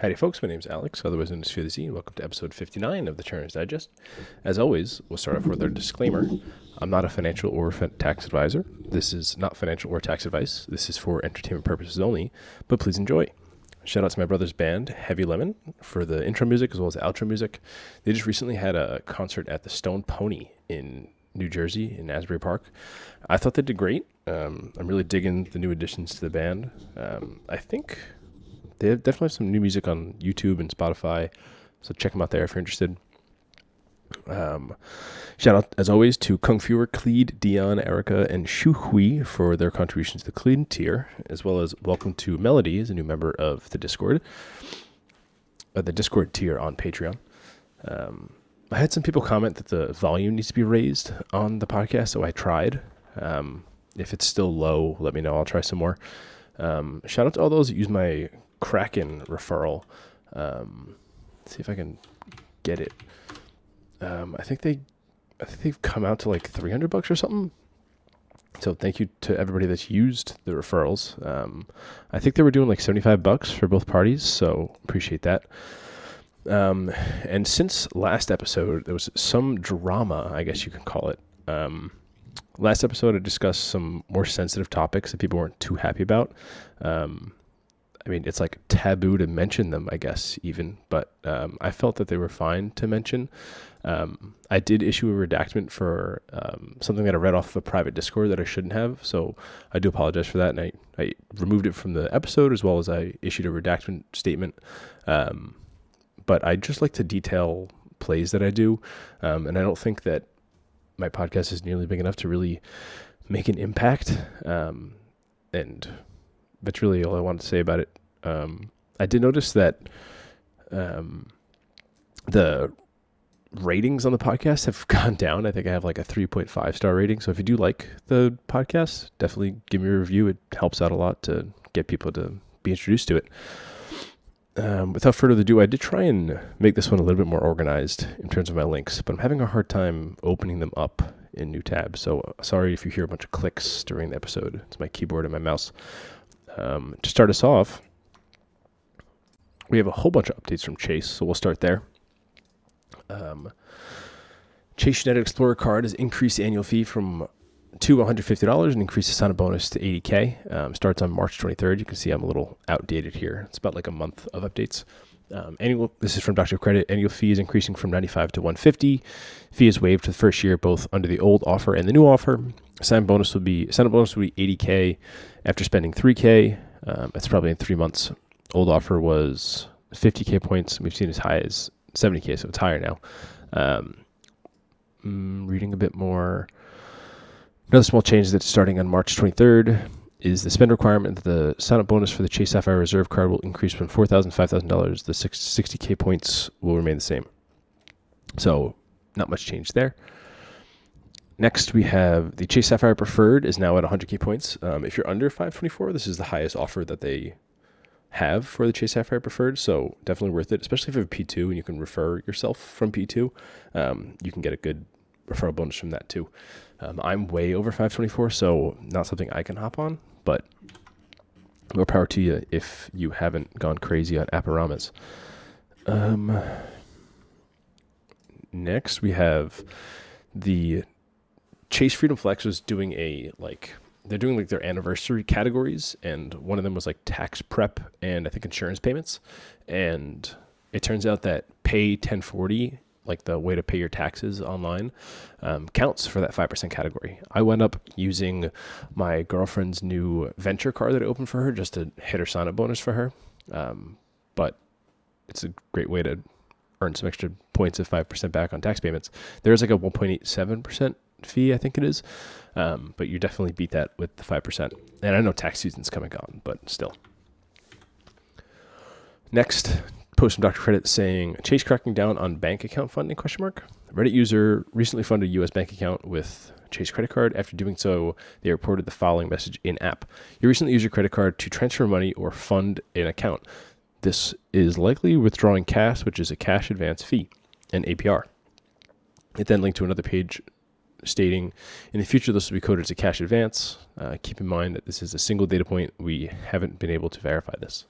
Howdy, folks. My name's Alex, otherwise known as Fear the Z, and welcome to episode 59 of the Turner's Digest. As always, we'll start off with our disclaimer. I'm not a financial or tax advisor. This is not financial or tax advice. This is for entertainment purposes only, but please enjoy. Shout out to my brother's band, Heavy Lemon, for the intro music as well as the outro music. They just recently had a concert at the Stone Pony in New Jersey, in Asbury Park. I thought they did great. I'm really digging the new additions to the band. I think they definitely have some new music on YouTube and Spotify, so check them out there if you're interested. Shout out, as always, to Kung Fuer, Cleed, Dion, Erica, and Shu Hui for their contributions to the Cleed tier, as well as welcome to Melody as a new member of the Discord tier on Patreon. I had some people comment that the volume needs to be raised on the podcast, so I tried. If it's still low, let me know. I'll try some more. Shout out to all those that use my Kraken referral. See if I can get it. I think they've come out to like $300 or something. So thank you to everybody that's used the referrals. I think they were doing like $75 for both parties, so appreciate that. And since last episode, there was some drama, I guess you can call it. Last episode, I discussed some more sensitive topics that people weren't too happy about. I mean, it's like taboo to mention them, I guess, even. But I felt that they were fine to mention. I did issue a redactment for something that I read off of a private Discord that I shouldn't have. So I do apologize for that. And I removed it from the episode as well as I issued a redactment statement. But I just like to detail plays that I do. And I don't think that my podcast is nearly big enough to really make an impact. And that's really all I wanted to say about it. I did notice that the ratings on the podcast have gone down. I think I have like a 3.5 star rating. So if you do like the podcast, definitely give me a review. It helps out a lot to get people to be introduced to it. Without further ado, I did try and make this one a little bit more organized in terms of my links, but I'm having a hard time opening them up in new tabs. So sorry if you hear a bunch of clicks during the episode. It's my keyboard and my mouse. To start us off, we have a whole bunch of updates from Chase, so we'll start there. Chase United Explorer card has increased the annual fee from to $150 and increased the sign-up bonus to $80K. Starts on March 23rd. You can see I'm a little outdated here. It's about like a month of updates. This is from Dr. Credit. Annual fee is increasing from $95 to $150. Fee is waived for the first year, both under the old offer and the new offer. Sign-up bonus would be $80K after spending $3K. That's probably in 3 months. Old offer was 50K points. We've seen as high as 70K, so it's higher now. Reading a bit more. Another small change that's starting on March 23rd is the spend requirement. The sign-up bonus for the Chase Sapphire Reserve card will increase from $4,000 to $5,000. The 60K points will remain the same. So not much change there. Next, we have the Chase Sapphire Preferred is now at 100K points. If you're under 524, this is the highest offer that they have for the Chase Sapphire Preferred, so definitely worth it, especially if you have a P2 and you can refer yourself from P2. You can get a good referral bonus from that too. I'm way over 524, so not something I can hop on, but more power to you if you haven't gone crazy on Aparamas. Next, we have the Chase Freedom Flex was doing they're doing their anniversary categories, and one of them was like tax prep and I think insurance payments. And it turns out that Pay 1040, like the way to pay your taxes online, counts for that 5% category. I went up using my girlfriend's new venture card that I opened for her just to hit her sign-up bonus for her. But it's a great way to earn some extra points of 5% back on tax payments. There's like a 1.87% fee, I think it is. But you definitely beat that with the 5%. And I know tax season's coming on, but still. Next, post from Dr. Credit saying, Chase cracking down on bank account funding, ? Reddit user recently funded a U.S. bank account with Chase credit card. After doing so, they reported the following message in app. You recently used your credit card to transfer money or fund an account. This is likely withdrawing cash, which is a cash advance fee, an APR. It then linked to another page stating, in the future, this will be coded as a cash advance. Keep in mind that this is a single data point. We haven't been able to verify this.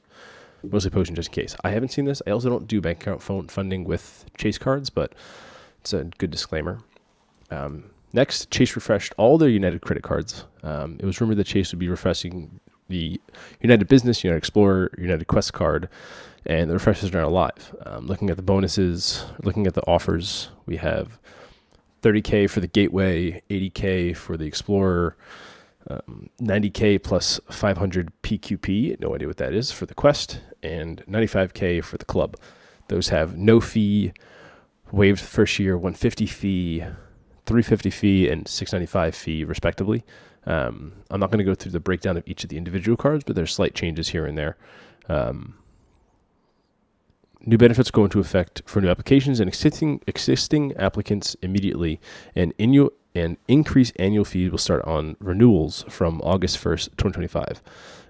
mostly posting just in case. I haven't seen this. I also don't do bank account phone funding with Chase cards, but it's a good disclaimer. Next, Chase refreshed all their United credit cards. It was rumored that Chase would be refreshing the United Business, United Explorer, United Quest card, and the refreshes are now live. Looking at the bonuses, looking at the offers, we have $30K for the Gateway, $80K for the Explorer, $90K plus 500 PQP, no idea what that is, for the Quest, and $95K for the Club. Those have no fee, waived first year, $150 fee, $350 fee, and $695 fee, respectively. I'm not going to go through the breakdown of each of the individual cards, but there's slight changes here and there. New benefits go into effect for new applications and existing applicants immediately, and increased annual fees will start on renewals from August 1st, 2025.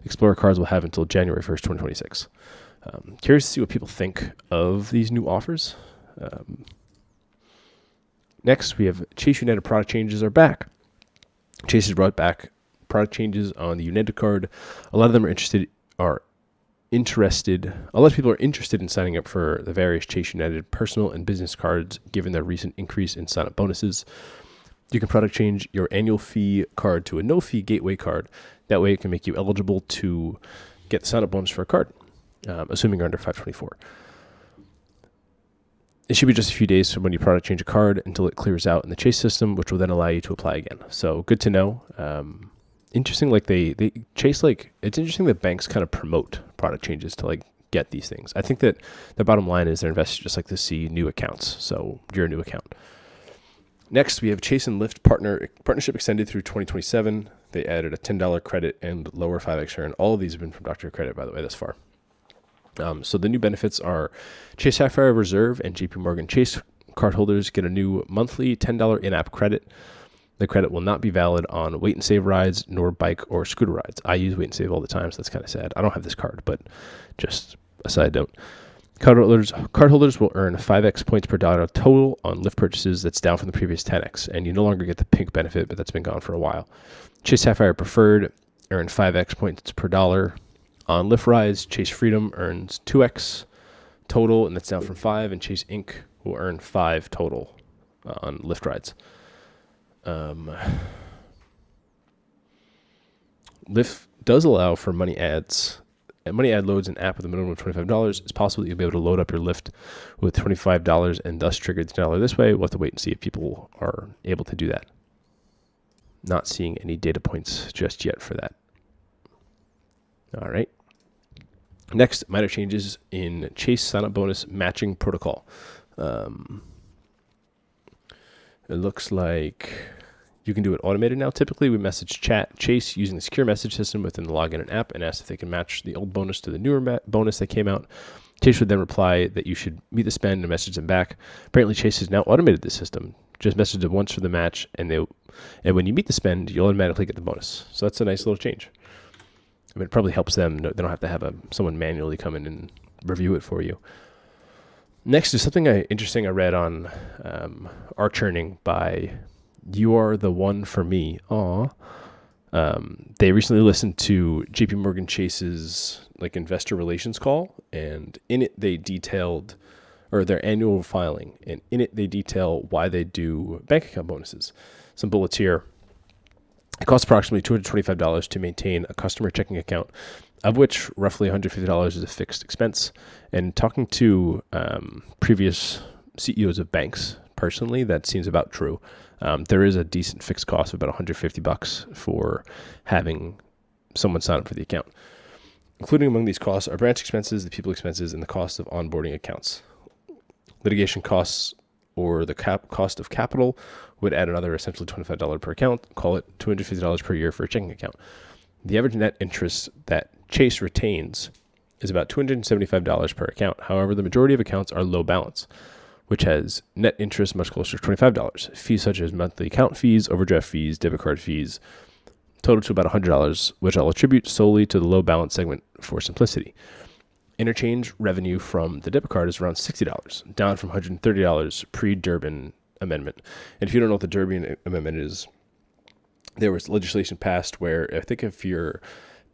Explorer cards will have until January 1st, 2026. Curious to see what people think of these new offers. Next, we have Chase United product changes are back. Chase has brought back product changes on the United card. A lot of them are interested. A lot of people are interested in signing up for the various Chase United personal and business cards, given their recent increase in sign-up bonuses. You can product change your annual fee card to a no-fee Gateway card. That way, it can make you eligible to get the sign-up bonus for a card, assuming you're under 524. It should be just a few days from when you product change a card until it clears out in the Chase system, which will then allow you to apply again. So good to know. Interesting, like they Chase, like it's interesting that banks kind of promote product changes to like get these things. I think that the bottom line is their investors just like to see new accounts. So you're a new account. Next, we have Chase and Lyft partnership extended through 2027. They added a $10 credit and lower 5x earn. All of these have been from Dr. Credit, by the way, thus far. So the new benefits are Chase Sapphire Reserve and JP Morgan Chase cardholders get a new monthly $10 in-app credit. The credit will not be valid on Wait and Save rides nor bike or scooter rides. I use Wait and Save all the time, so that's kind of sad. I don't have this card, but just a side note. Cardholders will earn 5x points per dollar total on Lyft purchases. That's down from the previous 10x, and you no longer get the pink benefit, but that's been gone for a while. Chase Sapphire Preferred earn 5x points per dollar on Lyft rides. Chase Freedom earns 2x total, and that's down from 5, and Chase Inc. will earn 5 total on Lyft rides. Lyft does allow for money ads. Money ad loads an app with a minimum of $25. It's possible that you'll be able to load up your Lyft with $25 and thus trigger the $10 this way. We'll have to wait and see if people are able to do that. Not seeing any data points just yet for that. All right. Next, minor changes in Chase sign-up bonus matching protocol. It looks like you can do it automated now. Typically, we message Chase using the secure message system within the login and app and ask if they can match the old bonus to the newer bonus that came out. Chase would then reply that you should meet the spend and message them back. Apparently, Chase has now automated this system. Just message them once for the match, and when you meet the spend, you'll automatically get the bonus. So that's a nice little change. I mean, it probably helps them. They don't have to have someone manually come in and review it for you. Next is something interesting I read on our churning by You Are the One for Me. They recently listened to JP Morgan Chase's like investor relations call, and in it they detailed, or their annual filing, and in it they detail why they do bank account bonuses. Some bullets here. It costs approximately $225 to maintain a customer checking account, of which roughly $150 is a fixed expense. And talking to previous CEOs of banks, personally, that seems about true. There is a decent fixed cost of about $150 for having someone sign up for the account. Including among these costs are branch expenses, the people expenses, and the cost of onboarding accounts. Litigation costs or the cost of capital would add another essentially $25 per account, call it $250 per year for a checking account. The average net interest that Chase retains is about $275 per account. However, the majority of accounts are low balance, which has net interest much closer to $25. Fees such as monthly account fees, overdraft fees, debit card fees, total to about $100, which I'll attribute solely to the low balance segment for simplicity. Interchange revenue from the debit card is around $60, down from $130 pre-Durbin amendment. And if you don't know what the Durbin amendment is, there was legislation passed where I think if you're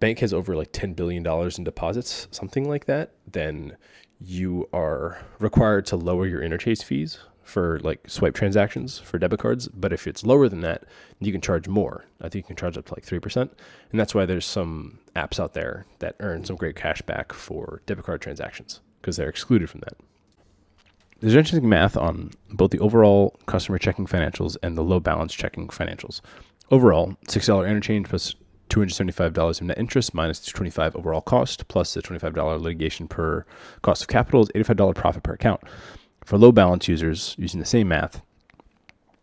bank has over like $10 billion in deposits, something like that, then you are required to lower your interchange fees for like swipe transactions for debit cards. But if it's lower than that, you can charge more. I think you can charge up to like 3%. And that's why there's some apps out there that earn some great cash back for debit card transactions because they're excluded from that. There's interesting math on both the overall customer checking financials and the low balance checking financials. Overall, $6 interchange plus $275 in net interest minus the $25 overall cost plus the $25 litigation per cost of capital is $85 profit per account. For low balance users using the same math,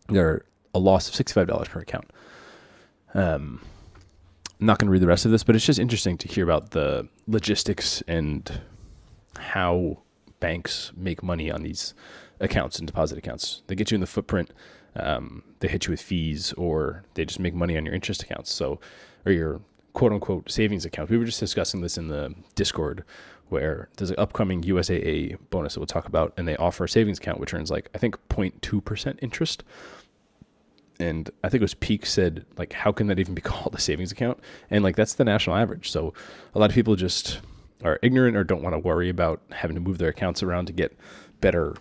they're a loss of $65 per account. I'm not going to read the rest of this, but it's just interesting to hear about the logistics and how banks make money on these accounts and deposit accounts. They get you in the footprint. They hit you with fees, or they just make money on your interest accounts. So, or your quote unquote savings account. We were just discussing this in the Discord where there's an upcoming USAA bonus that we'll talk about, and they offer a savings account, which earns like, I think 0.2% interest. And I think it was Peak said, like, how can that even be called a savings account? And like, that's the national average. So a lot of people just are ignorant or don't want to worry about having to move their accounts around to get better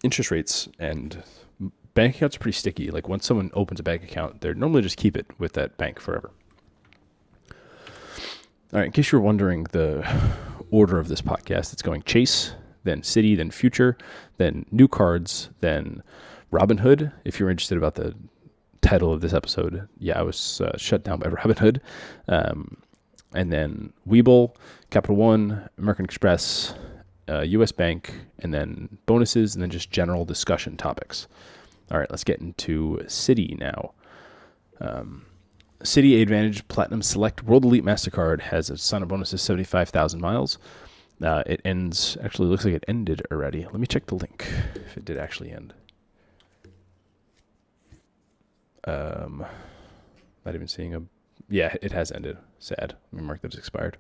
interest rates. And bank accounts are pretty sticky. Like once someone opens a bank account, they're normally just keep it with that bank forever. All right, in case you're wondering the order of this podcast, it's going Chase, then Citi, then Future, then New Cards, then Robinhood. If you're interested about the title of this episode, yeah, I was shut down by Robinhood. And then Webull, Capital One, American Express, U.S. Bank, and then bonuses, and then just general discussion topics. All right, let's get into Citi now. Citi Advantage Platinum Select World Elite MasterCard has a sign-up bonus of 75,000 miles. It ends, actually looks like it ended already. Let me check the link if it did actually end. Not even seeing yeah, it has ended. Sad. Let me mark that as expired.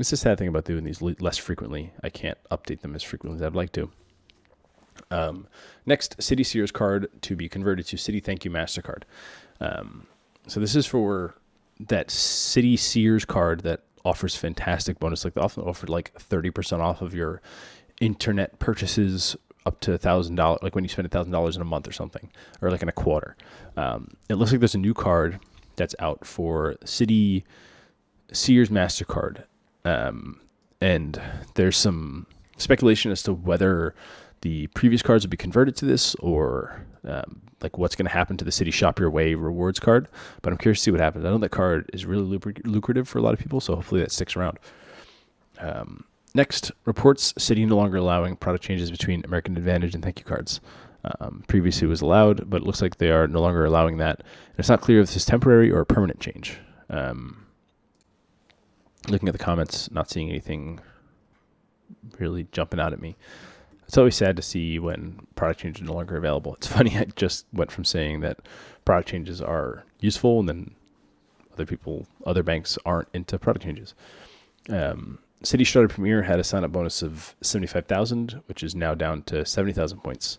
It's the sad thing about doing these less frequently. I can't update them as frequently as I'd like to. Next, Citi Sears card to be converted to Citi Thank You MasterCard. So this is for that Citi Sears card that offers fantastic bonus. Like they often offered like 30% off of your internet purchases up to $1,000, like when you spend $1,000 in a month or something, or like in a quarter. It looks like there's a new card that's out for Citi Sears MasterCard. And there's some speculation as to whether the previous cards will be converted to this or like what's going to happen to the Citi Shop Your Way rewards card. But I'm curious to see what happens. I know that card is really lucrative for a lot of people, so hopefully that sticks around. Next, reports Citi no longer allowing product changes between American Advantage and Thank You cards. Previously it was allowed, but it looks like they are no longer allowing that. And it's not clear if this is temporary or a permanent change. Looking at the comments, not seeing anything really jumping out at me. It's always sad to see when product changes are no longer available. It's funny, I just went from saying that product changes are useful, and then other banks aren't into product changes. Citi Strata Premier had a sign-up bonus of 75,000, which is now down to 70,000 points.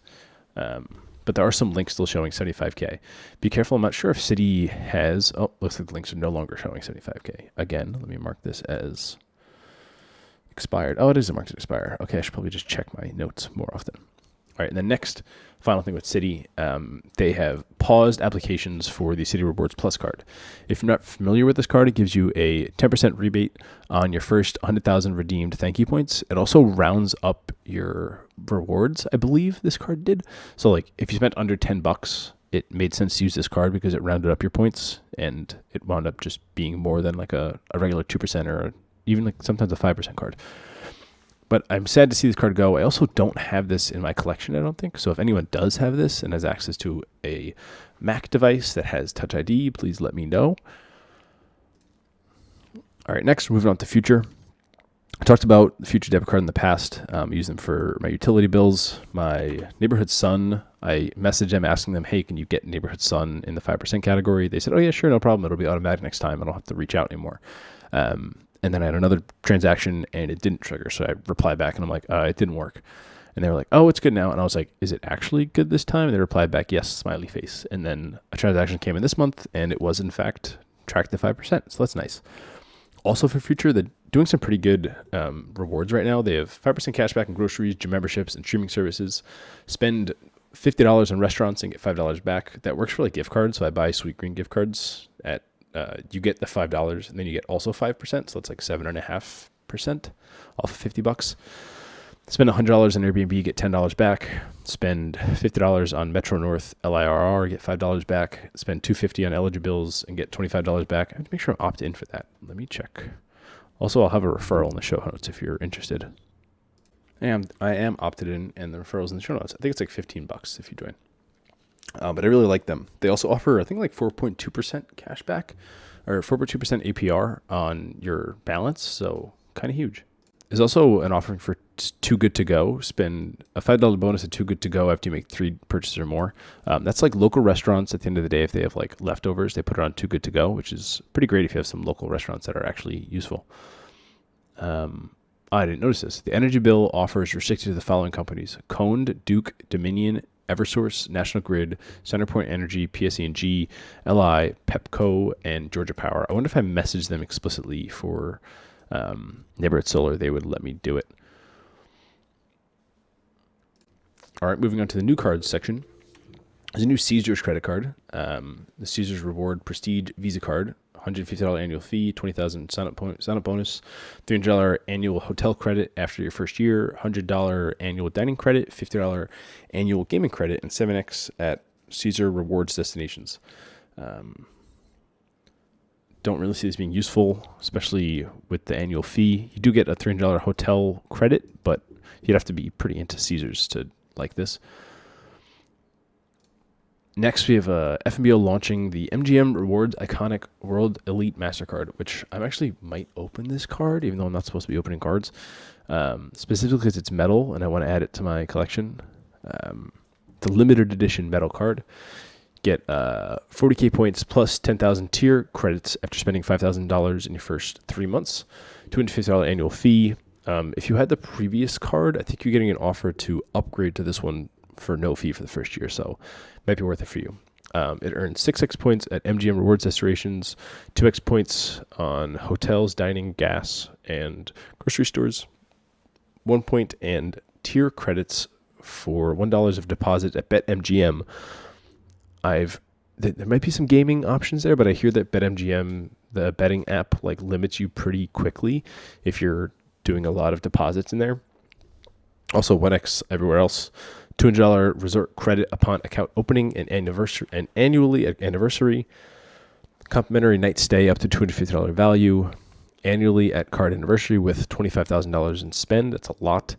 But there are some links still showing 75K. Be careful. I'm not sure if Citi has... Oh, looks like the links are no longer showing 75K. Again, let me mark this as expired. Oh, it is marked as expire. Okay, I should probably just check my notes more often. All right, and the next final thing with Citi, they have paused applications for the Citi Rewards Plus card. If you're not familiar with this card, it gives you a 10% rebate on your first 100,000 redeemed thank you points. It also rounds up your rewards, I believe this card did. So like if you spent under $10, it made sense to use this card because it rounded up your points, and it wound up just being more than like a regular 2% or even like sometimes a 5% card. But I'm sad to see this card go. I also don't have this in my collection, I don't think. So if anyone does have this and has access to a Mac device that has Touch ID, please let me know. All right, next, moving on to Future. I talked about the Future debit card in the past. I use them for my utility bills, my Neighborhood Sun. I messaged them asking them, hey, can you get Neighborhood Sun in the 5% category? They said, oh, yeah, sure, no problem. It'll be automatic next time. I don't have to reach out anymore. And then I had another transaction and it didn't trigger. So I replied back and I'm like, it didn't work. And they were like, oh, it's good now. And I was like, is it actually good this time? And they replied back, yes, smiley face. And then a transaction came in this month and it was in fact tracked to 5%. So that's nice. Also for future, they're doing some pretty good rewards right now. They have 5% cash back in groceries, gym memberships, and streaming services. Spend $50 on restaurants and get $5 back. That works for like gift cards. So I buy Sweet Green gift cards at you get the $5 and then you get also 5%. So it's like 7.5% off of $50. Spend $100 on Airbnb, get $10 back. Spend $50 on Metro North LIRR, get $5 back. Spend $250 on eligibles and get $25 back. I have to make sure I'm opted in for that. Let me check. Also, I'll have a referral in the show notes if you're interested. I am opted in, and the referrals in the show notes. I think it's like $15 if you join. But I really like them. They also offer, I think, like 4.2% cash back or 4.2% APR on your balance. So kind of huge. There's also an offering for Too Good To Go. Spend a $5 bonus at Too Good To Go after you make 3 purchases or more. That's like local restaurants at the end of the day. If they have like leftovers, they put it on Too Good To Go, which is pretty great if you have some local restaurants that are actually useful. I didn't notice this. The energy bill offer is restricted to the following companies: Coned, Duke, Dominion, Eversource, National Grid, Centerpoint Energy, PSE&G, LI, Pepco, and Georgia Power. I wonder if I messaged them explicitly for Neighborhood Solar, they would let me do it. All right, moving on to the new cards section. There's a new Caesars credit card. The Caesars Reward Prestige Visa card. $150 annual fee, $20,000 sign-up bonus, $300 annual hotel credit after your first year, $100 annual dining credit, $50 annual gaming credit, and 7x at Caesar Rewards destinations. Don't really see this being useful, especially with the annual fee. You do get a $300 hotel credit, but you'd have to be pretty into Caesars to like this. Next, we have FNBO launching the MGM Rewards Iconic World Elite MasterCard, which I actually might open this card, even though I'm not supposed to be opening cards, specifically because it's metal and I want to add it to my collection. The limited edition metal card. Get 40K points plus 10,000 tier credits after spending $5,000 in your first 3 months. $250 annual fee. If you had the previous card, I think you're getting an offer to upgrade to this one for no fee for the first year, so it might be worth it for you. It earns 6x points at MGM Rewards destinations, 2x points on hotels, dining, gas, and grocery stores, 1 point and tier credits for $1 of deposit at BetMGM. There might be some gaming options there, but I hear that BetMGM, the betting app, like limits you pretty quickly if you're doing a lot of deposits in there. Also, 1x everywhere else. $200 resort credit upon account opening and annually at anniversary. Complimentary night stay up to $250 value. Annually at card anniversary with $25,000 in spend. That's a lot.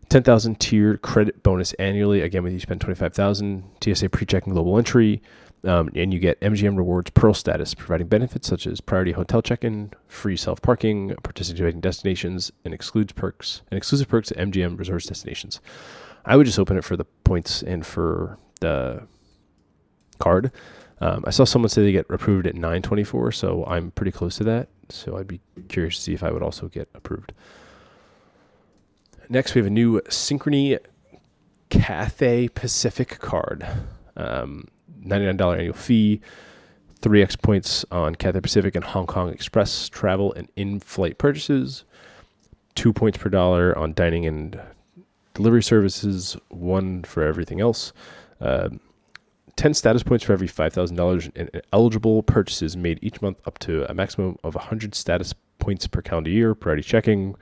10,000 tiered credit bonus annually. Again, when you spend $25,000, TSA pre-check and global entry. And you get MGM Rewards Pearl status, providing benefits such as priority hotel check-in, free self-parking, participating destinations, and exclusive perks at MGM Resorts destinations. I would just open it for the points and for the card. I saw someone say they get approved at 924, so I'm pretty close to that. So I'd be curious to see if I would also get approved. Next, we have a new Synchrony Cathay Pacific card. $99 annual fee, 3x points on Cathay Pacific and Hong Kong Express travel and in-flight purchases, 2 points per dollar on dining and delivery services, 1 for everything else, 10 status points for every $5,000 in eligible purchases made each month up to a maximum of 100 status points per calendar year, priority check-in,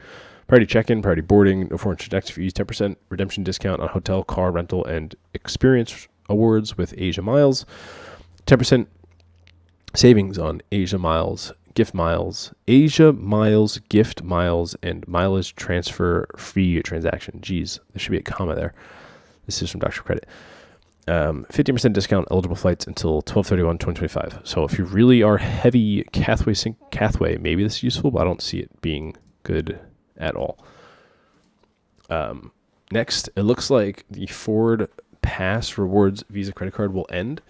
priority boarding, no foreign exchange fees, 10% redemption discount on hotel, car rental, and experience awards with Asia Miles, 10% savings on Asia Miles, gift miles, and mileage transfer fee transaction. Geez, there should be a comma there. This is from Dr. Credit. 15% discount eligible flights until 12/31/2025. So if you really are heavy Cathay, maybe this is useful, but I don't see it being good at all. Next, it looks like the Ford Pass Rewards Visa credit card will end.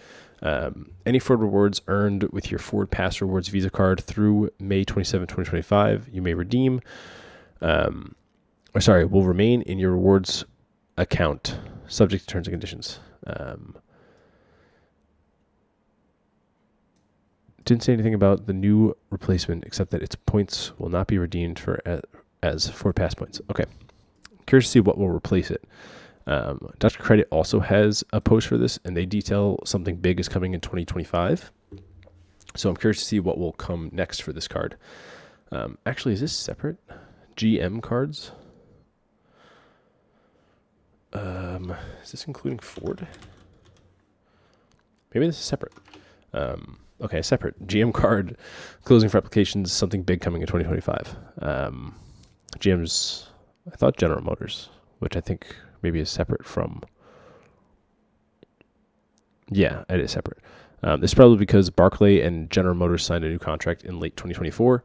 Any Ford rewards earned with your Ford Pass Rewards Visa card through May 27, 2025, you may redeem, will remain in your rewards account, subject to terms and conditions. Didn't say anything about the new replacement except that its points will not be redeemed for as Ford Pass points. Okay. Curious to see what will replace it. Dr. Credit also has a post for this, and they detail something big is coming in 2025. So I'm curious to see what will come next for this card. Actually, is this separate? GM cards? Is this including Ford? Maybe this is separate. Okay, separate. GM card closing for applications, something big coming in 2025. GM's, I thought General Motors, which I think maybe is separate from. Yeah, it is separate. This is probably because Barclay and General Motors signed a new contract in late 2024.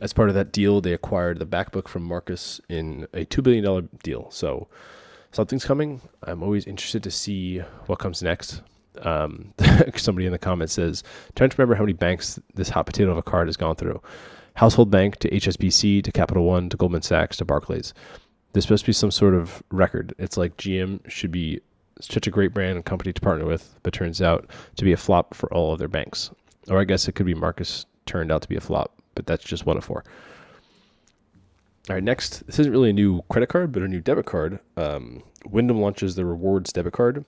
As part of that deal, they acquired the backbook from Marcus in a $2 billion deal. So something's coming. I'm always interested to see what comes next. Somebody in the comments says, trying to remember how many banks this hot potato of a card has gone through. Household Bank to HSBC to Capital One to Goldman Sachs to Barclays. There's supposed to be some sort of record. It's like GM should be such a great brand and company to partner with, but turns out to be a flop for all of their banks. Or I guess it could be Marcus turned out to be a flop, but that's just one of four. All right, next, this isn't really a new credit card, but a new debit card. Wyndham launches the Rewards debit card.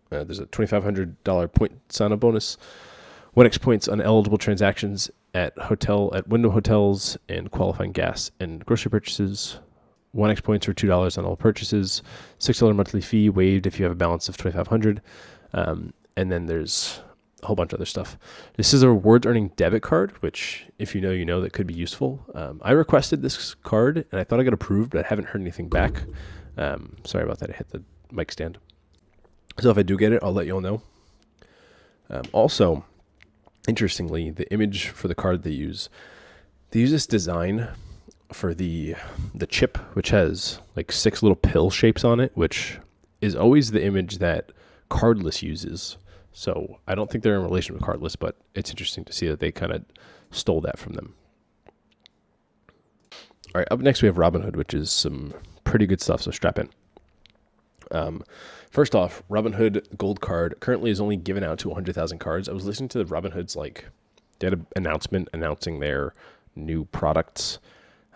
There's a $2,500 point sign-up bonus. 1x points on eligible transactions at Wyndham hotels and qualifying gas and grocery purchases. 1x points for $2 on all purchases. $6 monthly fee waived if you have a balance of $2,500. And then there's a whole bunch of other stuff. This is a rewards earning debit card, which if you know, you know that could be useful. I requested this card and I thought I got approved, but I haven't heard anything back. Sorry about that. I hit the mic stand. So if I do get it, I'll let you all know. Also, interestingly, the image for the card they use this design for the chip, which has like 6 little pill shapes on it, which is always the image that Cardless uses. So I don't think they're in relation with Cardless, but it's interesting to see that they kind of stole that from them. All right, up next we have Robinhood, which is some pretty good stuff, so strap in. First off, Robinhood Gold Card currently is only given out to 100,000 cards. I was listening to Robinhood's they had an announcement announcing their new products,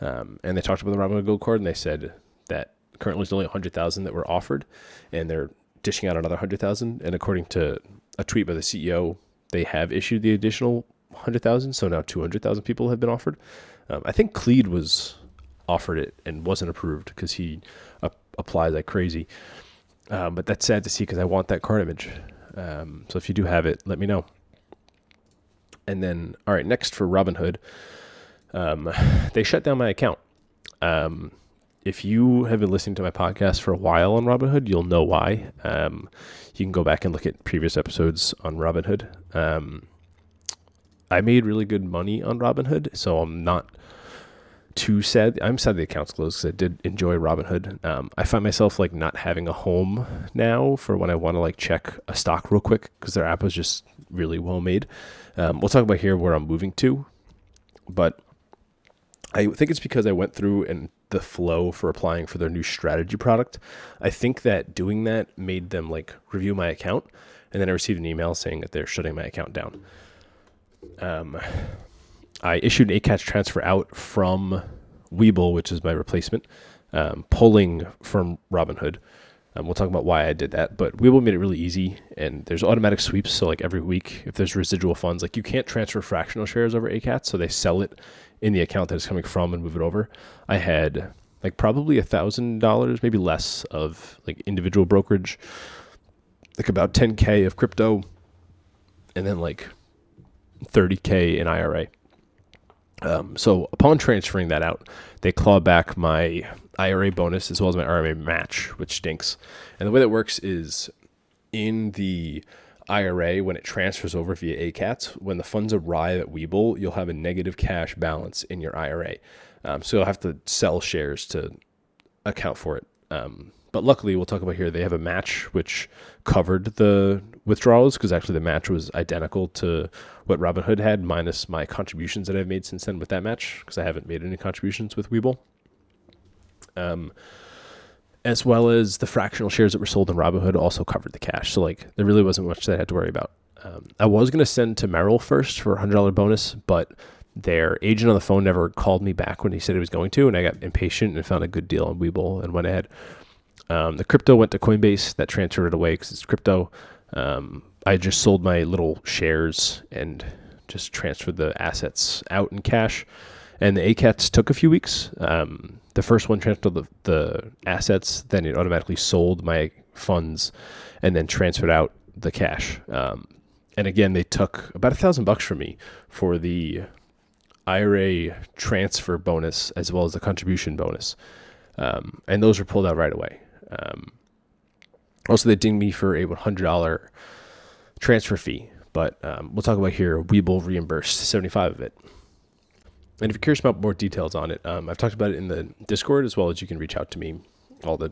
and they talked about the Robinhood Gold Card, and they said that currently there's only 100,000 that were offered, and they're dishing out another 100,000. And according to a tweet by the CEO, they have issued the additional 100,000, so now 200,000 people have been offered. I think Cleed was offered it and wasn't approved because he applies like crazy. But that's sad to see because I want that card image. So if you do have it, let me know. And then, all right, next for Robinhood, they shut down my account. If you have been listening to my podcast for a while on Robinhood, you'll know why. You can go back and look at previous episodes on Robinhood. I made really good money on Robinhood, so I'm not too sad. I'm sad the account's closed because I did enjoy Robinhood. I find myself not having a home now for when I want to check a stock real quick because their app was just really well made. We'll talk about here where I'm moving to, but I think it's because I went through and the flow for applying for their new strategy product. I think that doing that made them review my account, and then I received an email saying that they're shutting my account down. I issued an ACATS transfer out from Webull, which is my replacement, pulling from Robinhood. We'll talk about why I did that, but Webull made it really easy, and there's automatic sweeps. So every week, if there's residual funds, you can't transfer fractional shares over ACATS, so they sell it in the account that it's coming from and move it over. I had probably $1,000, maybe less, of individual brokerage, about 10K of crypto, and then $30K in IRA. So upon transferring that out, they claw back my IRA bonus as well as my IRA match, which stinks. And the way that works is in the IRA, when it transfers over via ACATS, when the funds arrive at Webull, you'll have a negative cash balance in your IRA. So you'll have to sell shares to account for it. But luckily, we'll talk about here, they have a match which covered the withdrawals because actually the match was identical to what Robinhood had minus my contributions that I've made since then with that match because I haven't made any contributions with Webull. As well as the fractional shares that were sold in Robinhood also covered the cash. So there really wasn't much that I had to worry about. I was going to send to Merrill first for a $100 bonus, but their agent on the phone never called me back when he said he was going to, and I got impatient and found a good deal on Webull and went ahead. The crypto went to Coinbase. That transferred it away because it's crypto. I just sold my little shares and just transferred the assets out in cash. And the ACATs took a few weeks. The first one transferred the assets, then it automatically sold my funds and then transferred out the cash. And again, they took about $1,000 from me for the IRA transfer bonus as well as the contribution bonus. And those were pulled out right away. Also, they dinged me for a $100 transfer fee, but we'll talk about here. Webull reimbursed 75 of it. And if you're curious about more details on it, I've talked about it in the Discord, as well as you can reach out to me, all the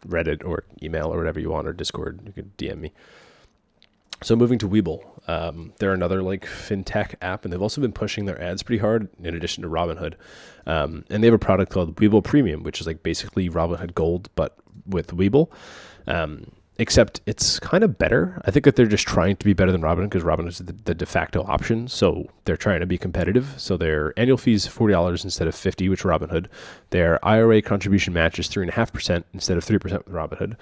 Reddit or email or whatever you want, or Discord, you can DM me. So moving to Webull, they're another like fintech app, and they've also been pushing their ads pretty hard in addition to Robinhood. And they have a product called Webull Premium, which is like basically Robinhood Gold, but with Webull. Except it's kind of better. I think that they're just trying to be better than Robinhood because Robinhood is the de facto option. So they're trying to be competitive. So their annual fee is $40 instead of $50, which Robinhood. Their IRA contribution match is 3.5% instead of 3% with Robinhood.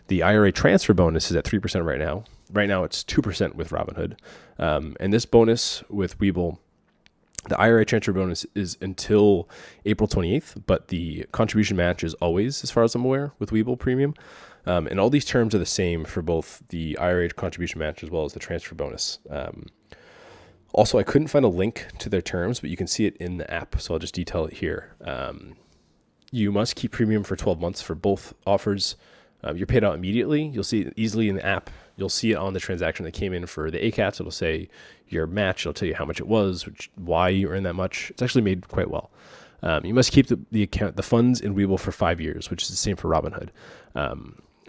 The IRA transfer bonus is at 3% right now. Right now it's 2% with Robinhood. And this bonus with Webull, the IRA transfer bonus is until April 28th, but the contribution match is always, as far as I'm aware, with Webull Premium. And all these terms are the same for both the IRA contribution match as well as the transfer bonus. Also, I couldn't find a link to their terms, but you can see it in the app, so I'll just detail it here. You must keep premium for 12 months for both offers. You're paid out immediately. You'll see it easily in the app. You'll see it on the transaction that came in for the ACATs. It'll say your match. It'll tell you how much it was, why you earned that much. It's actually made quite well. You must keep the funds in Webull for 5 years, which is the same for Robinhood.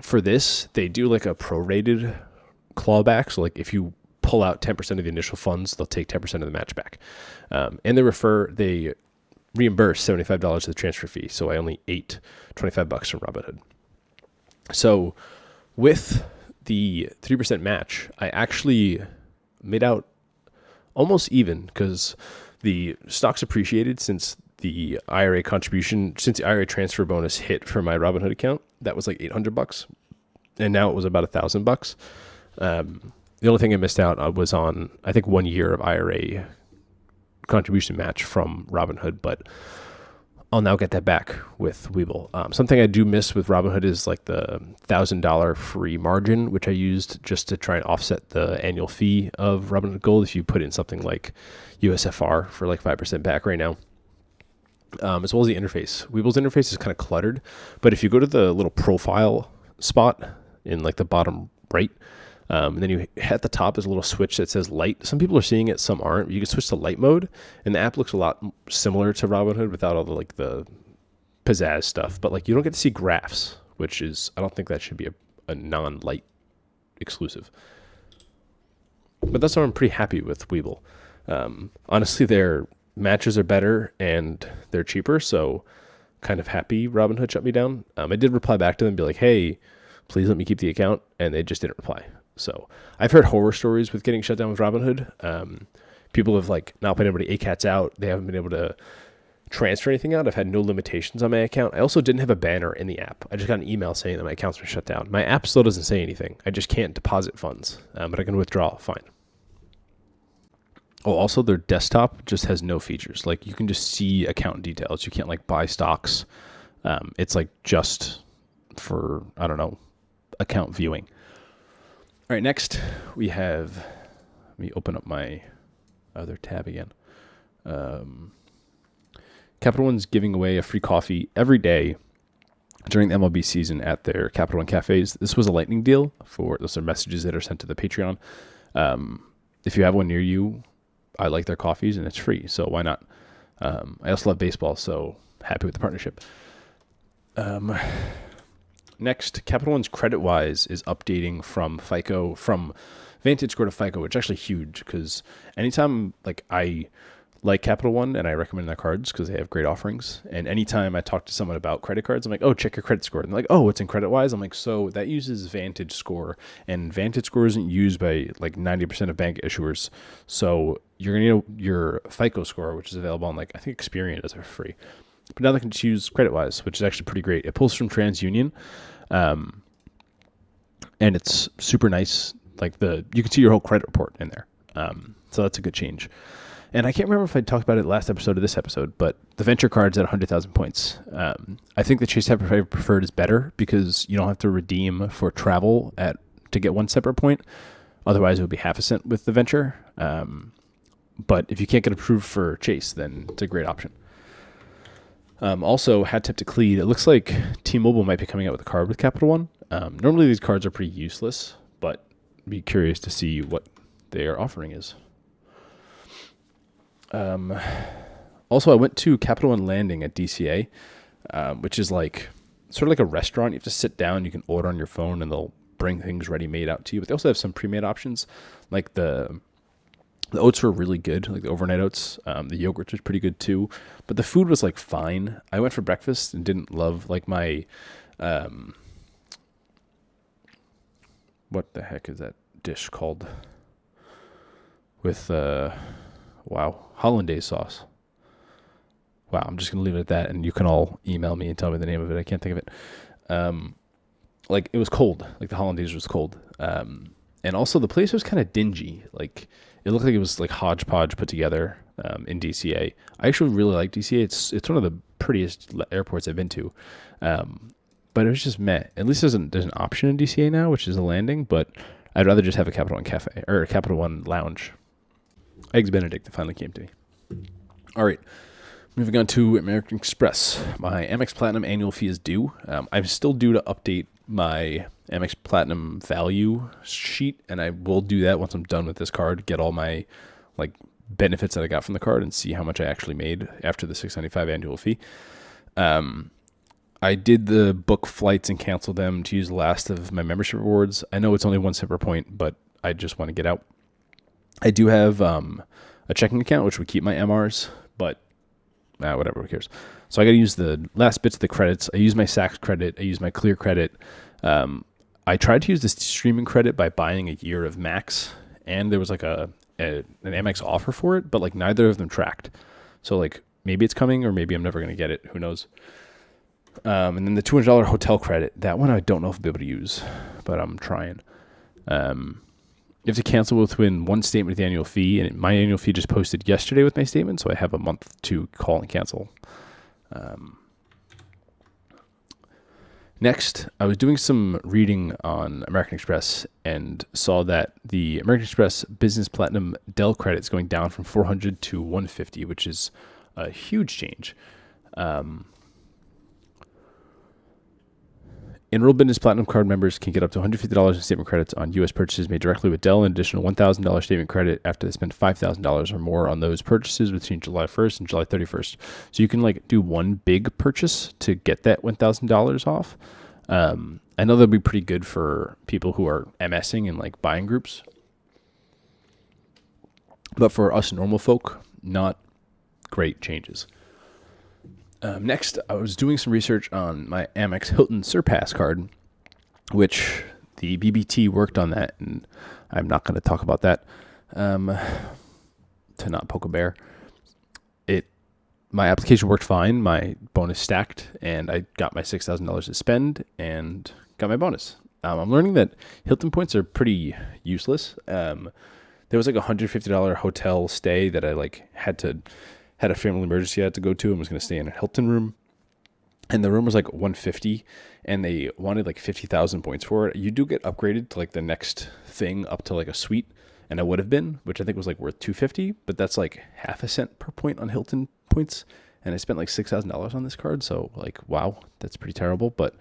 For this, they do like a prorated clawback. So like if you pull out 10% of the initial funds, they'll take 10% of the match back. And they reimburse $75 of the transfer fee. So I only ate $25 from Robinhood. So with the 3% match, I actually made out almost even because the stock's appreciated since the IRA transfer bonus hit for my Robinhood account. That was like $800, and now it was about $1,000. The only thing I missed out was on, I think, 1 year of IRA contribution match from Robinhood, but I'll now get that back with Webull. Something I do miss with Robinhood is like the $1,000 free margin, which I used just to try and offset the annual fee of Robinhood Gold. If you put in something like USFR for like 5% back right now. As well as the interface. Webull's interface is kind of cluttered, but if you go to the little profile spot in like the bottom right, and then you at the top is a little switch that says light. Some people are seeing it, some aren't. You can switch to light mode, and the app looks a lot similar to Robinhood without all the pizzazz stuff. But like you don't get to see graphs, which is, I don't think that should be a non-light exclusive. But that's why I'm pretty happy with Webull. Honestly, their matches are better and they're cheaper, so kind of happy Robinhood shut me down. I did reply back to them and be like, hey, please let me keep the account, and they just didn't reply. So I've heard horror stories with getting shut down with Robinhood. People have like not been able to ACATs out. They haven't been able to transfer anything out. I've had no limitations on my account. I also didn't have a banner in the app. I just got an email saying that my account's been shut down. My app still doesn't say anything. I just can't deposit funds, but I can withdraw. Fine. Oh, also their desktop just has no features. Like you can just see account details. You can't like buy stocks. It's like just for, I don't know, account viewing. All right, next we have, let me open up my other tab again. Capital One's giving away a free coffee every day during the MLB season at their Capital One cafes. This was a lightning deal for those are messages that are sent to the Patreon. If you have one near you, I like their coffees and it's free, so why not? I also love baseball, so happy with the partnership. Next, Capital One's CreditWise is updating from Vantage Score to FICO, which is actually huge because anytime like I like Capital One, and I recommend their cards because they have great offerings. And anytime I talk to someone about credit cards, I'm like, oh, check your credit score. And they're like, oh, what's in CreditWise? I'm like, so that uses Vantage Score, and Vantage Score isn't used by like 90% of bank issuers. So you're going to need your FICO score, which is available on, like, I think Experian does it for free. But now they can choose CreditWise, which is actually pretty great. It pulls from TransUnion, and it's super nice. Like, you can see your whole credit report in there. So that's a good change. And I can't remember if I talked about it last episode or this episode, but the venture card's at 100,000 points. I think the Chase Type Preferred is better because you don't have to redeem for travel to get one separate point. Otherwise, it would be half a cent with the venture. But if you can't get approved for Chase, then it's a great option. Also, hat tip to Cleed. It looks like T-Mobile might be coming out with a card with Capital One. Normally, these cards are pretty useless, but be curious to see what their offering is. Also, I went to Capital One Landing at DCA, which is like sort of like a restaurant. You have to sit down, you can order on your phone, and they'll bring things ready-made out to you. But they also have some pre-made options, like the oats were really good, like the overnight oats. The yogurt was pretty good too, but the food was like fine. I went for breakfast and didn't love like my, what the heck is that dish called? With hollandaise sauce. Wow, I'm just gonna leave it at that, and you can all email me and tell me the name of it. I can't think of it. Like, it was cold. Like, the hollandaise was cold. And also the place was kind of dingy. Like, it looked like it was like hodgepodge put together in DCA. I actually really like DCA. It's one of the prettiest airports I've been to. But it was just meh. At least there's an option in DCA now, which is a landing, but I'd rather just have a Capital One cafe or a Capital One lounge. Eggs Benedict finally came to me. All right. Moving on to American Express. My Amex Platinum annual fee is due. I'm still due to update my Amex Platinum value sheet, and I will do that once I'm done with this card, get all my like benefits that I got from the card and see how much I actually made after the $695 annual fee. I did the book flights and cancel them to use the last of my membership rewards. I know it's only one separate point, but I just want to get out. I do have a checking account, which would keep my MRs, but whatever, who cares? So I got to use the last bits of the credits. I use my Saks credit. I use my Clear credit. I tried to use this streaming credit by buying a year of Max, and there was like an Amex offer for it, but like neither of them tracked. So like maybe it's coming, or maybe I'm never going to get it. Who knows? And then the $200 hotel credit, that one I don't know if I'll be able to use, but I'm trying. You have to cancel within one statement of the annual fee, and my annual fee just posted yesterday with my statement, so I have a month to call and cancel. Next, I was doing some reading on American Express and saw that the American Express Business Platinum Dell credit is going down from 400 to 150, which is a huge change. Enrolled Business Platinum card members can get up to $150 in statement credits on U.S. purchases made directly with Dell, and an additional $1,000 statement credit after they spend $5,000 or more on those purchases between July 1st and July 31st. So you can like do one big purchase to get that $1,000 off. I know that'll be pretty good for people who are MSing and like buying groups. But for us normal folk, not great changes. Next, I was doing some research on my Amex Hilton Surpass card, which the BBT worked on that, and I'm not going to talk about that to not poke a bear. My application worked fine, my bonus stacked, and I got my $6,000 to spend and got my bonus. I'm learning that Hilton points are pretty useless. There was like a $150 hotel stay that I like had a family emergency I had to go to and was going to stay in a Hilton room. And the room was like $150, and they wanted like 50,000 points for it. You do get upgraded to like the next thing up to like a suite, and I would have been, which I think was like worth $250, but that's like half a cent per point on Hilton points. And I spent like $6,000 on this card. So like, wow, that's pretty terrible, but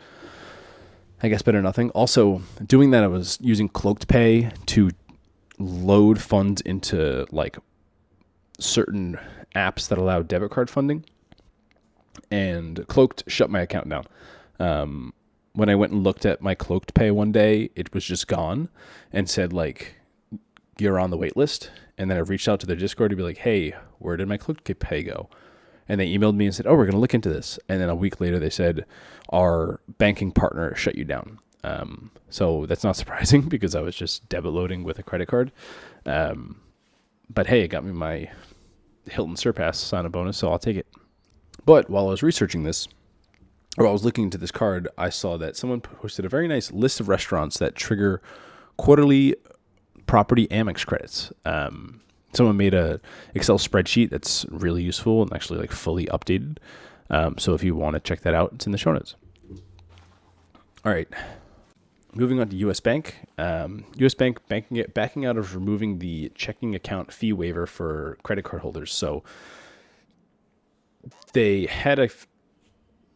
I guess better than nothing. Also doing that, I was using Cloaked Pay to load funds into like certain apps that allow debit card funding, and Cloaked shut my account down. When I went and looked at my Cloaked Pay one day, it was just gone and said like, you're on the wait list. And then I reached out to their Discord to be like, hey, where did my ClickPay go? And they emailed me and said, oh, we're going to look into this. And then a week later, they said, our banking partner shut you down. So that's not surprising because I was just debit loading with a credit card. But hey, it got me my Hilton Surpass sign-up bonus, so I'll take it. But while I was researching this, or I was looking into this card, I saw that someone posted a very nice list of restaurants that trigger quarterly property Amex credits. Someone made a Excel spreadsheet that's really useful and actually like fully updated. So if you want to check that out, it's in the show notes. All right. Moving on to U.S. Bank. U.S. Bank backing out of removing the checking account fee waiver for credit card holders. So they had a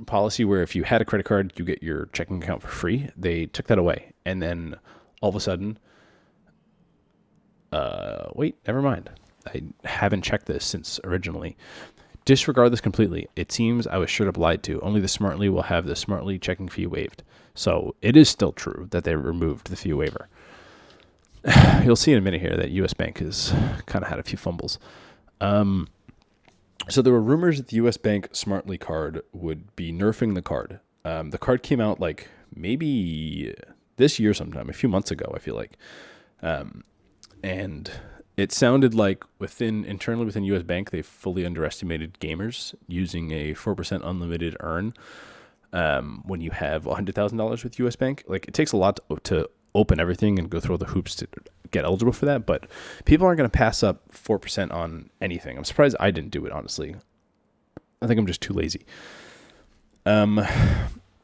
policy where if you had a credit card, you get your checking account for free. They took that away. And then all of a sudden, wait, never mind. I haven't checked this since originally. Disregard this completely. It seems I was straight up lied to. Only the Smartly will have the Smartly checking fee waived. So it is still true that they removed the fee waiver. You'll see in a minute here that U.S. Bank has kind of had a few fumbles. So there were rumors that the U.S. Bank Smartly card would be nerfing the card. The card came out like maybe this year sometime, a few months ago, I feel like. And it sounded like internally within U.S. Bank, they fully underestimated gamers using a 4% unlimited earn when you have $100,000 with U.S. Bank. Like, it takes a lot to open everything and go through all the hoops to get eligible for that, but people aren't going to pass up 4% on anything. I'm surprised I didn't do it, honestly. I think I'm just too lazy.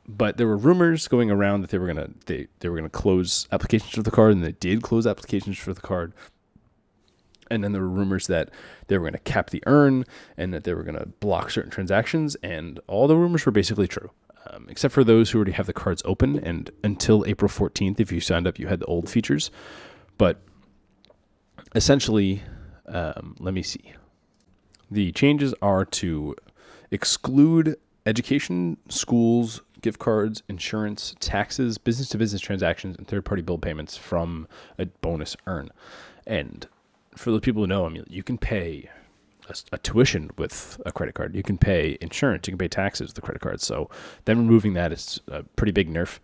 But there were rumors going around that they were gonna close applications for the card, and they did close applications for the card. And then there were rumors that they were going to cap the earn and that they were going to block certain transactions, and all the rumors were basically true, except for those who already have the cards open. And until April 14th, if you signed up, you had the old features. But essentially, let me see. The changes are to exclude education, schools, gift cards, insurance, taxes, business-to-business transactions, and third-party bill payments from a bonus earn. And for those people who know, I mean, you can pay a tuition with a credit card. You can pay insurance. You can pay taxes with a credit card. So them removing that is a pretty big nerf.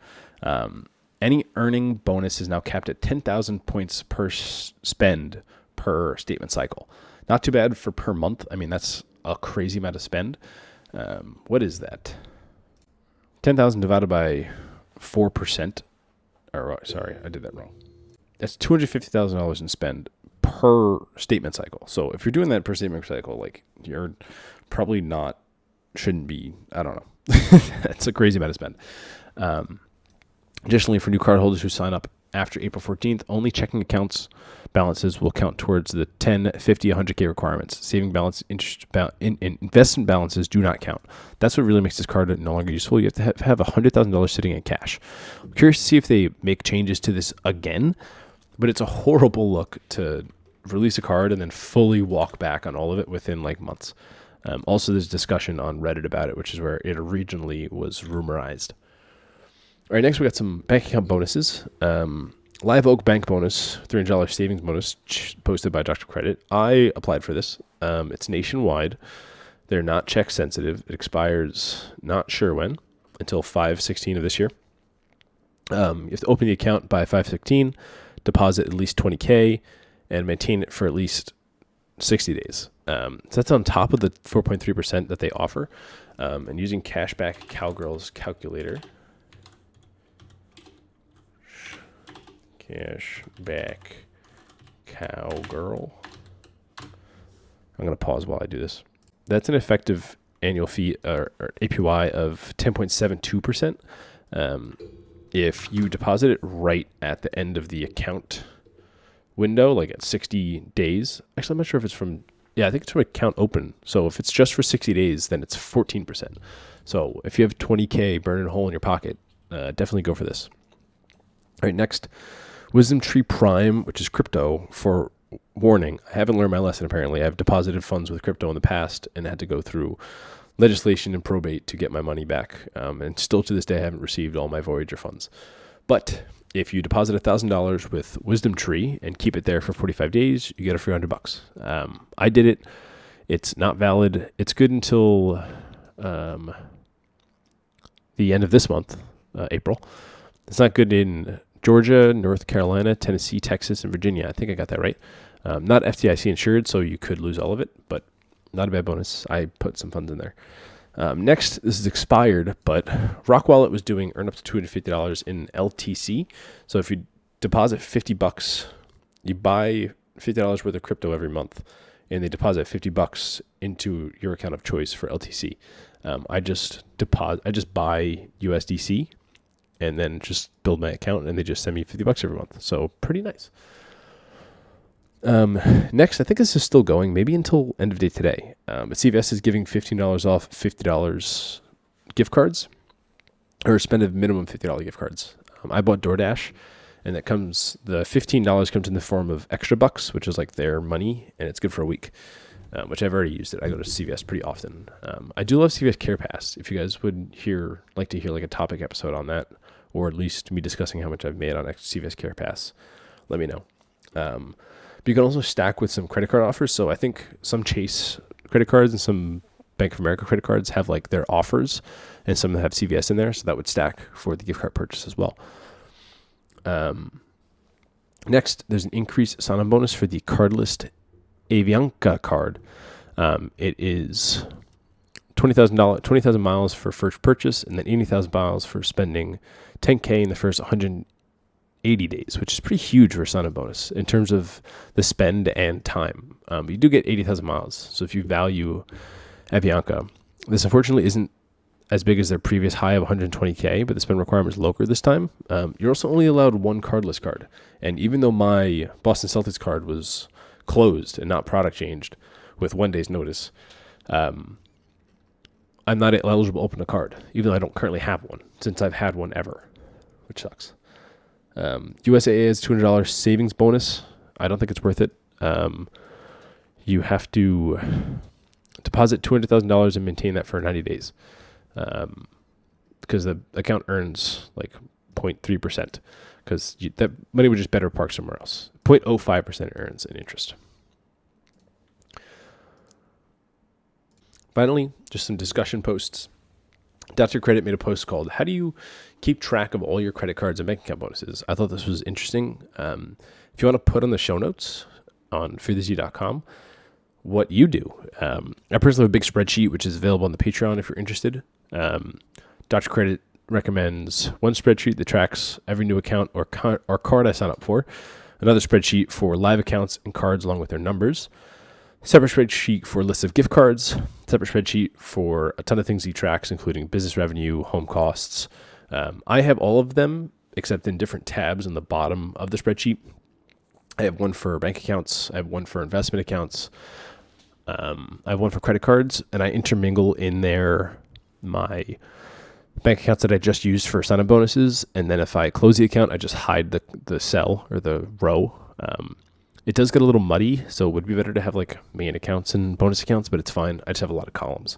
Any earning bonus is now capped at 10,000 points per spend per statement cycle. Not too bad for per month. I mean, that's a crazy amount of spend. What is that? 10,000 divided by 4%. Or sorry, I did that wrong. That's $250,000 in spend per statement cycle. So if you're doing that per statement cycle, like, you're probably shouldn't be, I don't know. That's a crazy amount of spend. Additionally, for new card holders who sign up after April 14th, only checking accounts balances will count towards the 10, 50, 100K requirements. Saving balance, investment balances do not count. That's what really makes this card no longer useful. You have to have $100,000 sitting in cash. I'm curious to see if they make changes to this again, but it's a horrible look to release a card and then fully walk back on all of it within like months. Also, there's discussion on Reddit about it, which is where it originally was rumorized. All right, next we got some bank account bonuses. Live Oak Bank bonus, $300 savings bonus posted by Dr. Credit. I applied for this. It's nationwide. They're not check sensitive. It expires not sure when, until 5/16 of this year. You have to open the account by 5/16, deposit at least $20K, and maintain it for at least 60 days. So that's on top of the 4.3% that they offer. And using Cashback Cowgirl's calculator. Cashback Cowgirl. I'm going to pause while I do this. That's an effective annual fee or APY of 10.72%. If you deposit it right at the end of the account window, like at 60 days. Actually, I'm not sure if it's from, I think it's from account open. So if it's just for 60 days, then it's 14%. So if you have 20K burning a hole in your pocket, definitely go for this. All right, next, Wisdom Tree Prime, which is crypto. For warning, I haven't learned my lesson apparently. I've deposited funds with crypto in the past and had to go through legislation and probate to get my money back. And still to this day, I haven't received all my Voyager funds. But if you deposit $1,000 with Wisdom Tree and keep it there for 45 days, you get a free $100. I did it. It's not valid. It's good until the end of this month, April. It's not good in Georgia, North Carolina, Tennessee, Texas, and Virginia. I think I got that right. Not FDIC insured, so you could lose all of it, but not a bad bonus. I put some funds in there. Next, this is expired, but Rock Wallet was doing earn up to $250 in LTC. So if you deposit $50, you buy $50 worth of crypto every month, and they deposit $50 into your account of choice for LTC. I just buy USDC and then just build my account, and they just send me $50 every month. So pretty nice. Next, I think this is still going, maybe until end of day today. But CVS is giving $15 off $50 gift cards, or spend a minimum $50 gift cards. I bought DoorDash, and the $15 comes in the form of extra bucks, which is like their money, and it's good for a week, which I've already used it. I go to CVS pretty often. I do love CVS Care Pass. If you guys would like to hear like a topic episode on that, or at least me discussing how much I've made on CVS Care Pass, let me know. But you can also stack with some credit card offers. So I think some Chase credit cards and some Bank of America credit cards have like their offers, and some have CVS in there. So that would stack for the gift card purchase as well. Next, there's an increased sign-on bonus for the cardless Avianca card. It is $20,000 miles for first purchase, and then 80,000 miles for spending $10K in the first 180 days, which is pretty huge for a sign-on bonus in terms of the spend and time. You do get 80,000 miles. So if you value Avianca, this unfortunately isn't as big as their previous high of 120K, but the spend requirement is lower this time. You're also only allowed one cardless card. And even though my Boston Celtics card was closed and not product changed with 1 day's notice, I'm not eligible to open a card, even though I don't currently have one, since I've had one ever, which sucks. USAA is $200 savings bonus. I don't think it's worth it. You have to deposit $200,000 and maintain that for 90 days. Because the account earns like 0.3%, because that money would just better park somewhere else. 0.05% earns in interest. Finally, just some discussion posts. Dr. Credit made a post called, "How do you keep track of all your credit cards and bank account bonuses?" I thought this was interesting. If you want to put on the show notes on feartheZ.com what you do. I personally have a big spreadsheet, which is available on the Patreon if you're interested. Dr. Credit recommends one spreadsheet that tracks every new account or card I sign up for, another spreadsheet for live accounts and cards along with their numbers, separate spreadsheet for lists of gift cards, separate spreadsheet for a ton of things he tracks, including business revenue, home costs. I have all of them, except in different tabs on the bottom of the spreadsheet. I have one for bank accounts. I have one for investment accounts. I have one for credit cards, and I intermingle in there my bank accounts that I just used for sign-up bonuses. And then if I close the account, I just hide the cell or the row. It does get a little muddy, so it would be better to have like main accounts and bonus accounts, but it's fine. I just have a lot of columns.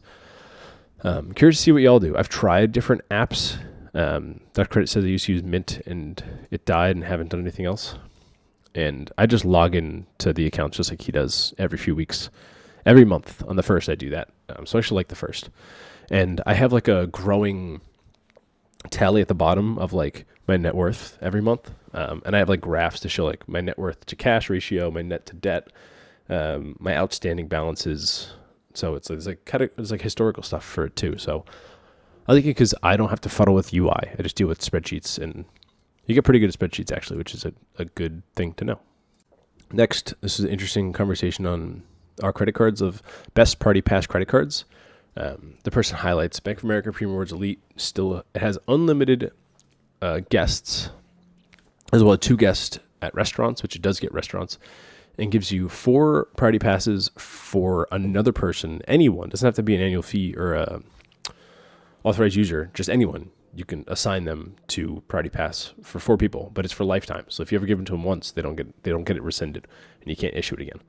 Curious to see what y'all do. I've tried different apps. Dr. Credit says I used to use Mint and it died and haven't done anything else. And I just log in to the accounts just like he does every few weeks. Every month on the first I do that. So I actually like the first. And I have like a growing tally at the bottom of like my net worth every month. And I have like graphs to show like my net worth to cash ratio, my net to debt, my outstanding balances. So it's like historical stuff for it too. So I like it because I don't have to fuddle with UI. I just deal with spreadsheets, and you get pretty good at spreadsheets actually, which is a good thing to know. Next, this is an interesting conversation on our credit cards of best party pass credit cards. The person highlights Bank of America Premium Rewards Elite it has unlimited guests, as well as 2 guests at restaurants, which it does get restaurants, and gives you 4 priority passes for another person. Anyone, doesn't have to be an annual fee or a authorized user, just anyone. You can assign them to priority pass for 4 people, but it's for lifetime. So if you ever give it to them once, they don't get it rescinded, and you can't issue it again.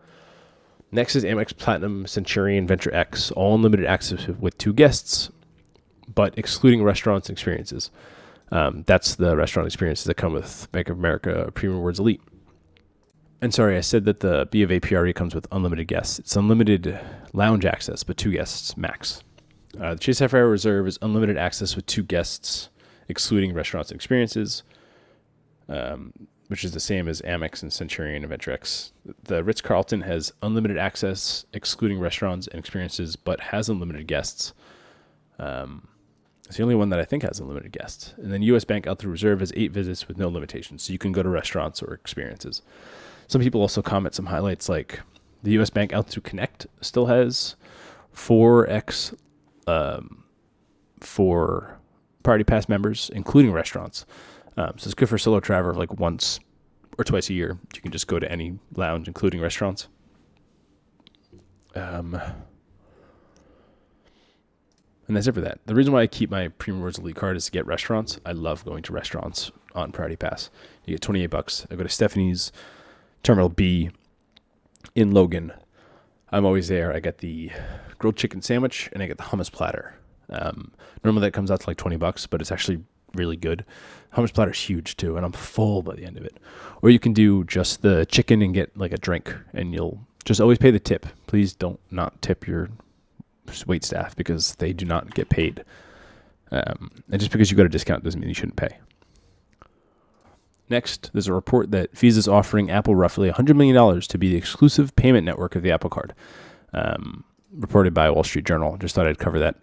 Next is Amex Platinum, Centurion, Venture X, all unlimited access with 2 guests, but excluding restaurants and experiences. That's the restaurant experiences that come with Bank of America Premium Rewards Elite. And sorry, I said that the B of A PRE comes with unlimited guests. It's unlimited lounge access, but 2 guests max. The Chase Sapphire Reserve is unlimited access with 2 guests, excluding restaurants and experiences, which is the same as Amex and Centurion and Venturex. The Ritz-Carlton has unlimited access, excluding restaurants and experiences, but has unlimited guests. It's the only one that I think has unlimited guests. And then U.S. Bank Out Through Reserve has 8 visits with no limitations, so you can go to restaurants or experiences. Some people also comment some highlights like the U.S. Bank Out Through Connect still has 4x for Party Pass members, including restaurants. So it's good for solo traveler like once or twice a year. You can just go to any lounge, including restaurants. And that's it for that. The reason why I keep my Premium Rewards Elite card is to get restaurants. I love going to restaurants on Priority Pass. You get $28. I go to Stephanie's, Terminal B in Logan. I'm always there. I get the grilled chicken sandwich and I get the hummus platter. Normally that comes out to like $20, but it's actually really good. Hummus platter is huge too, and I'm full by the end of it. Or you can do just the chicken and get like a drink, and you'll just always pay the tip. Please don't not tip your wait staff because they do not get paid. And just because you got a discount doesn't mean you shouldn't pay. Next, there's a report that Visa is offering Apple roughly $100 million to be the exclusive payment network of the Apple Card. Reported by Wall Street Journal. Just thought I'd cover that.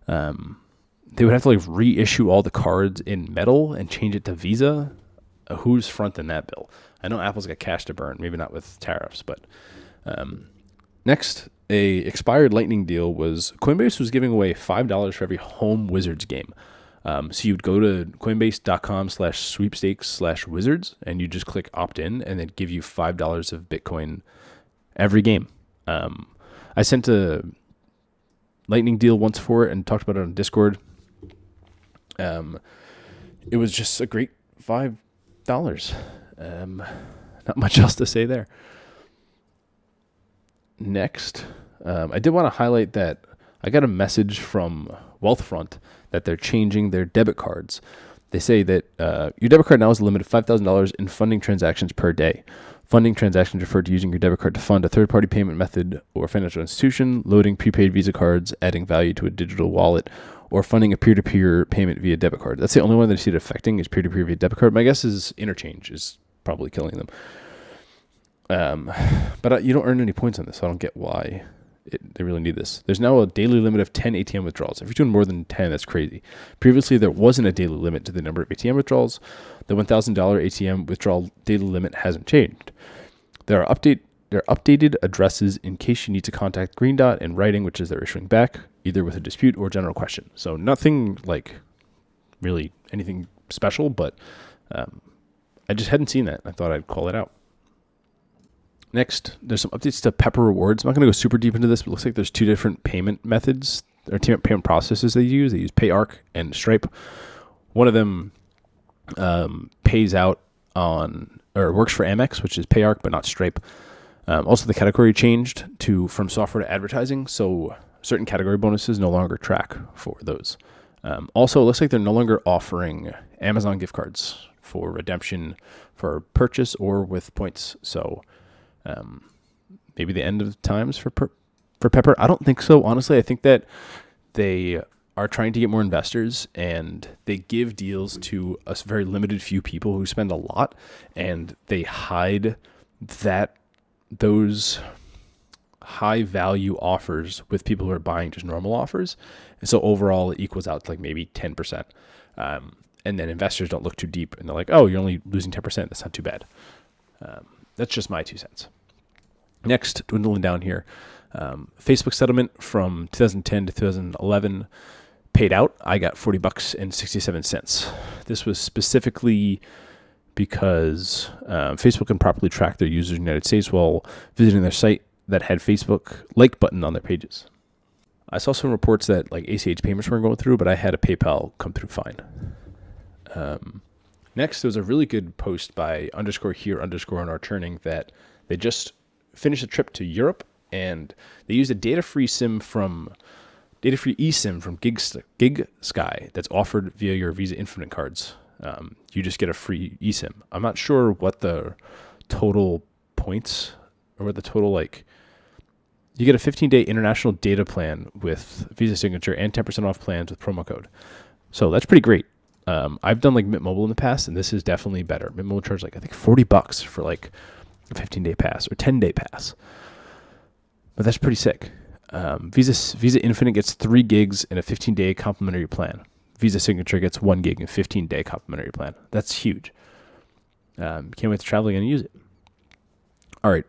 They would have to like reissue all the cards in metal and change it to Visa. Who's fronting that bill? I know Apple's got cash to burn, maybe not with tariffs, but next, a expired Lightning deal was Coinbase was giving away $5 for every home Wizards game. So you'd go to coinbase.com/sweepstakes/wizards and you just click opt in and then give you $5 of Bitcoin every game. I sent a Lightning deal once for it and talked about it on Discord. It was just a great $5. Not much else to say there. Next, I did want to highlight that I got a message from Wealthfront that they're changing their debit cards. They say that your debit card now is a limit of $5,000 in funding transactions per day. Funding transactions refer to using your debit card to fund a third-party payment method or financial institution, loading prepaid Visa cards, adding value to a digital wallet, or funding a peer-to-peer payment via debit card. That's the only one that I see it affecting is peer-to-peer via debit card. My guess is interchange is probably killing them. But you don't earn any points on this, so I don't get why they really need this. There's now a daily limit of 10 ATM withdrawals. If you're doing more than 10, that's crazy. Previously, there wasn't a daily limit to the number of ATM withdrawals. The $1,000 ATM withdrawal daily limit hasn't changed. There are updated addresses in case you need to contact Green Dot in writing, which is they're issuing back, either with a dispute or general question. So nothing like really anything special, but I just hadn't seen that. I thought I'd call it out. Next, there's some updates to Pepper Rewards. I'm not going to go super deep into this, but it looks like there's 2 different payment methods or payment processes they use. They use PayArc and Stripe. One of them pays out on or works for Amex, which is PayArc, but not Stripe. Also, the category changed from software to advertising, so certain category bonuses no longer track for those. Also, it looks like they're no longer offering Amazon gift cards for redemption for purchase or with points. So maybe the end of times for Pepper. I don't think so. Honestly, I think that they are trying to get more investors and they give deals to a very limited few people who spend a lot, and they hide those high value offers with people who are buying just normal offers. And so overall it equals out to like maybe 10%. And then investors don't look too deep and they're like, oh, you're only losing 10%. That's not too bad. That's just my 2 cents. Next, dwindling down here, Facebook settlement from 2010 to 2011 paid out. I got $40.67. This was specifically because Facebook can properly track their users in the United States while visiting their site that had Facebook like button on their pages. I saw some reports that like ACH payments weren't going through, but I had a PayPal come through fine. Next, there was a really good post by _here_ on our churning that they just finished a trip to Europe and they used a data-free SIM from data-free eSIM from GigSky that's offered via your Visa Infinite cards. You just get a free eSIM. I'm not sure what the total points or what the total you get a 15-day international data plan with Visa Signature and 10% off plans with promo code. So that's pretty great. I've done Mint Mobile in the past, and this is definitely better. Mint Mobile charges I think $40 for a 15-day pass or 10-day pass. But that's pretty sick. Visa Infinite gets 3 gigs in a 15-day complimentary plan. Visa Signature gets 1 gig in a 15-day complimentary plan. That's huge. Can't wait to travel again and use it. All right.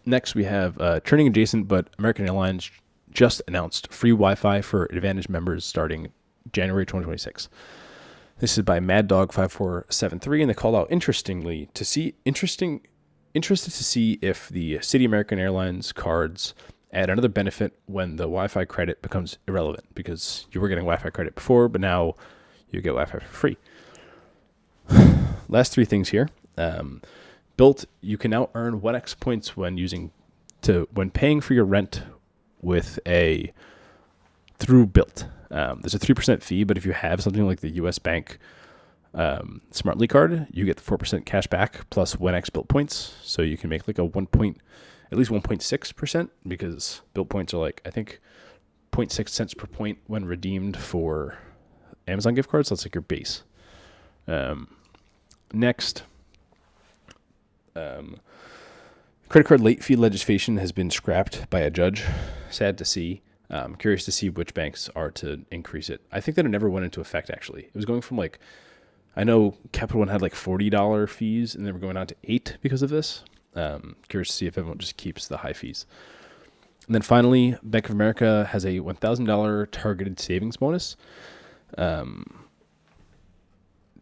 Next, we have turning adjacent, but American Airlines just announced free Wi-Fi for Advantage members starting January 2026. This is by Mad Dog 5473, and they called out interested to see if the Citi American Airlines cards add another benefit when the Wi-Fi credit becomes irrelevant, because you were getting Wi-Fi credit before, but now you get Wi-Fi for free. Last 3 things here. Built, you can now earn 1x points when paying for your rent through Built. There's a 3% fee, but if you have something like the U.S. Bank Smartly card, you get the 4% cash back plus 1x Built points. So you can make at least 1.6%, because Built points are I think 0.6 cents per point when redeemed for Amazon gift cards. So that's your base. Next, credit card late fee legislation has been scrapped by a judge. Sad to see. I'm curious to see which banks are to increase it. I think that it never went into effect, actually. It was going from I know Capital One had $40 fees, and they were going on to $8 because of this. Curious to see if everyone just keeps the high fees. And then finally, Bank of America has a $1,000 targeted savings bonus.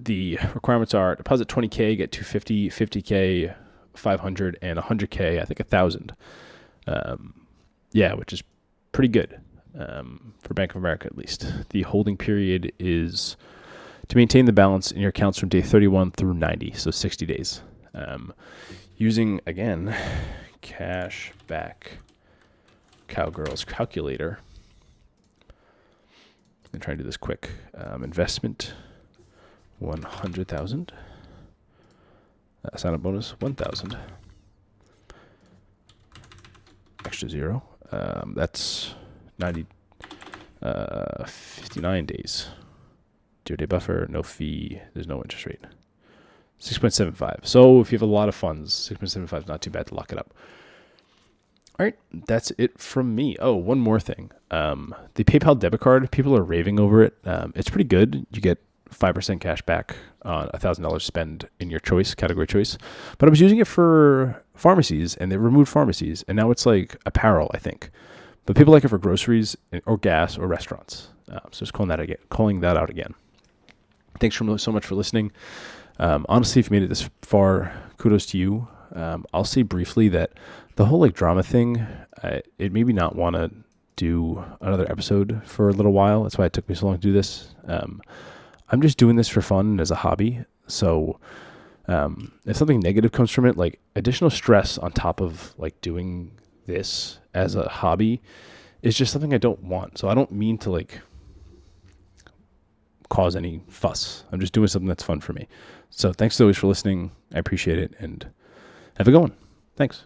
The requirements are deposit $20K, get $250, $50K, $500, and $100K. I think $1,000. Which is pretty good for Bank of America, at least. The holding period is to maintain the balance in your accounts from day 31 through 90, so 60 days. Using, again, Cashback Cowgirls calculator. I'm going to try and do this quick. Investment, 100,000. Sign-up bonus, 1,000. Extra 0. That's 59 days. 0-day buffer, no fee, there's no interest rate. 6.75. So if you have a lot of funds, 6.75 is not too bad to lock it up. All right, that's it from me. Oh, one more thing. The PayPal debit card, people are raving over it. It's pretty good. You get 5% cash back on $1,000 spend in your category choice. But I was using it for pharmacies, and they removed pharmacies, and now it's apparel, I think. But people like it for groceries or gas or restaurants. So just calling that out again. Thanks so much for listening. Honestly, if you made it this far, kudos to you. I'll say briefly that the whole drama thing, it made me not want to do another episode for a little while. That's why it took me so long to do this. I'm just doing this for fun as a hobby. So if something negative comes from it, additional stress on top of doing this as a hobby is just something I don't want. So I don't mean to cause any fuss. I'm just doing something that's fun for me. So thanks always for listening. I appreciate it, and have a good one. Thanks.